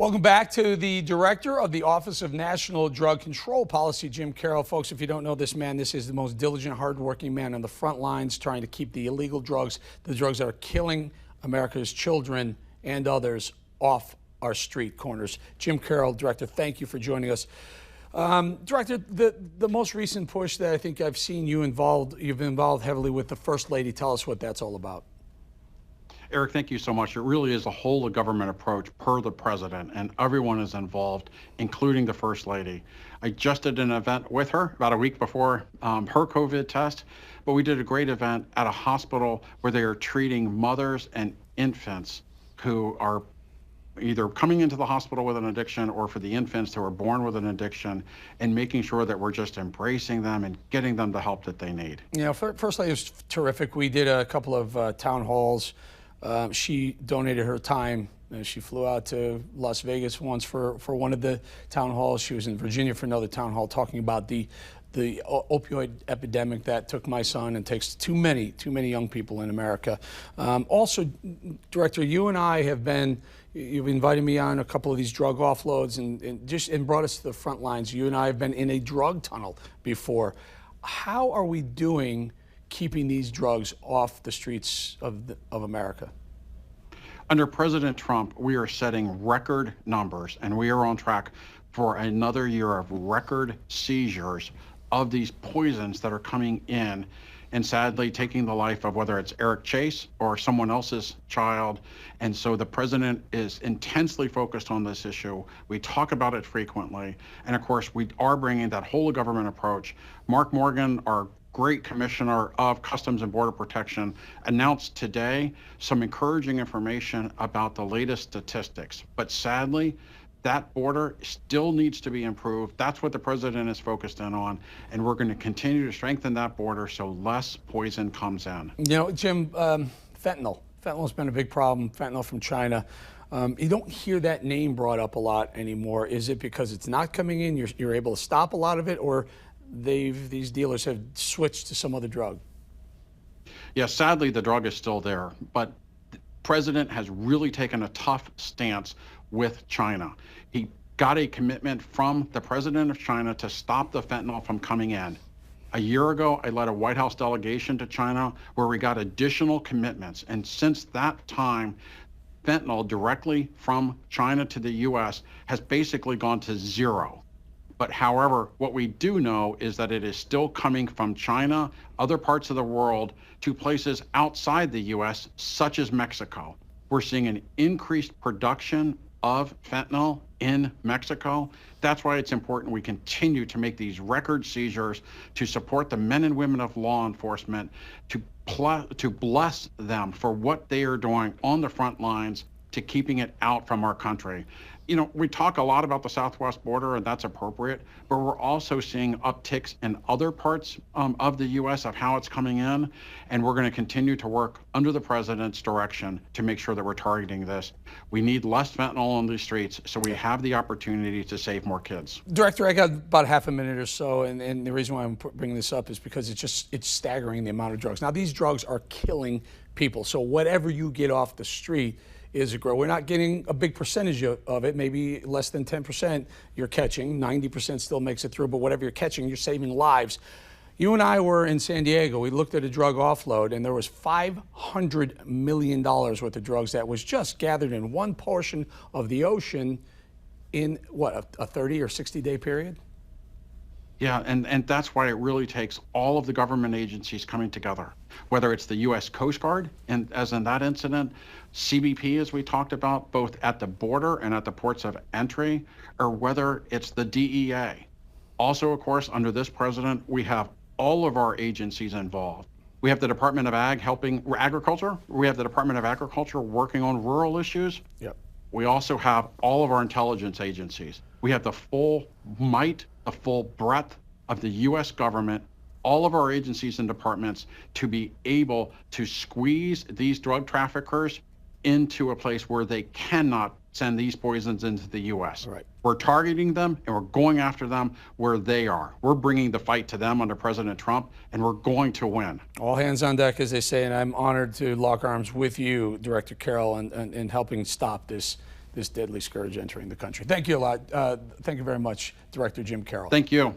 Welcome back to the Director of the Office of National Drug Control Policy, Jim Carroll. Folks, if you don't know this man, this is the most diligent, hardworking man on the front lines trying to keep the illegal drugs, the drugs that are killing America's children and others, off our street corners. Jim Carroll, Director, thank you for joining us. Director, the most recent push that I think I've seen you've been involved heavily with the First Lady. Tell us what that's all about. Eric, thank you so much. It really is a whole of government approach per the president, and everyone is involved, including the First Lady. I just did an event with her about a week before her COVID test, but we did a great event at a hospital where they are treating mothers and infants who are either coming into the hospital with an addiction or for the infants who are born with an addiction, and making sure that we're just embracing them and getting them the help that they need. You know, First Lady was terrific. We did a couple of town halls. She donated her time. She flew out to Las Vegas once for one of the town halls. She was in Virginia for another town hall talking about the opioid epidemic that took my son and takes too many young people in America. Also, Director, you and I have been, you've invited me on a couple of these drug offloads and brought us to the front lines. You and I have been in a drug tunnel before. How are we doing keeping these drugs off the streets of America? Under President Trump, we are setting record numbers, and we are on track for another year of record seizures of these poisons that are coming in and sadly taking the life of whether it's Eric Chase or someone else's child. And so the president is intensely focused on this issue. We talk about it frequently. And of course, we are bringing that whole of government approach. Mark Morgan, our great Commissioner of Customs and Border Protection, announced today some encouraging information about the latest statistics. But sadly, that border still needs to be improved. That's what the president is focused in on, and we're going to continue to strengthen that border so less poison comes in. You know, Jim, fentanyl. Fentanyl has been a big problem, fentanyl from China. You don't hear that name brought up a lot anymore. Is it because it's not coming in, you're able to stop a lot of it, or these dealers have switched to some other drug? Yeah, sadly, the drug is still there, but the president has really taken a tough stance with China. He got a commitment from the president of China to stop the fentanyl from coming in. A year ago, I led a White House delegation to China where we got additional commitments. And since that time, fentanyl directly from China to the US has basically gone to zero. But however, what we do know is that it is still coming from China, other parts of the world, to places outside the US, such as Mexico. We're seeing an increased production of fentanyl in Mexico. That's why it's important we continue to make these record seizures to support the men and women of law enforcement, to bless them for what they are doing on the front lines to keeping it out from our country. You know, we talk a lot about the southwest border, and that's appropriate, but we're also seeing upticks in other parts of the U.S. of how it's coming in, and we're going to continue to work under the president's direction to make sure that we're targeting this. We need less fentanyl on these streets so we have the opportunity to save more kids. Director, I got about half a minute or so, and the reason why I'm bringing this up is because it's staggering the amount of drugs. Now, these drugs are killing people, so whatever you get off the street is a grow. We're not getting a big percentage of it, maybe less than 10% you're catching. 90% still makes it through, but whatever you're catching, you're saving lives. You and I were in San Diego. We looked at a drug offload, and there was $500 million worth of drugs that was just gathered in one portion of the ocean in, what, a 30 or 60-day period? Yeah, and that's why it really takes all of the government agencies coming together, whether it's the U.S. Coast Guard, and as in that incident, CBP, as we talked about, both at the border and at the ports of entry, or whether it's the DEA. Also, of course, under this president, we have all of our agencies involved. We have the Department of Ag helping agriculture. We have the Department of Agriculture working on rural issues. Yep. We also have all of our intelligence agencies. We have the full might, the full breadth of the U.S. government, all of our agencies and departments to be able to squeeze these drug traffickers into a place where they cannot send these poisons into the U.S. Right. We're targeting them and we're going after them where they are. We're bringing the fight to them under President Trump, and we're going to win. All hands on deck, as they say, and I'm honored to lock arms with you, Director Carroll, in helping stop this this deadly scourge entering the country. Thank you a lot. Thank you very much, Director Jim Carroll. Thank you.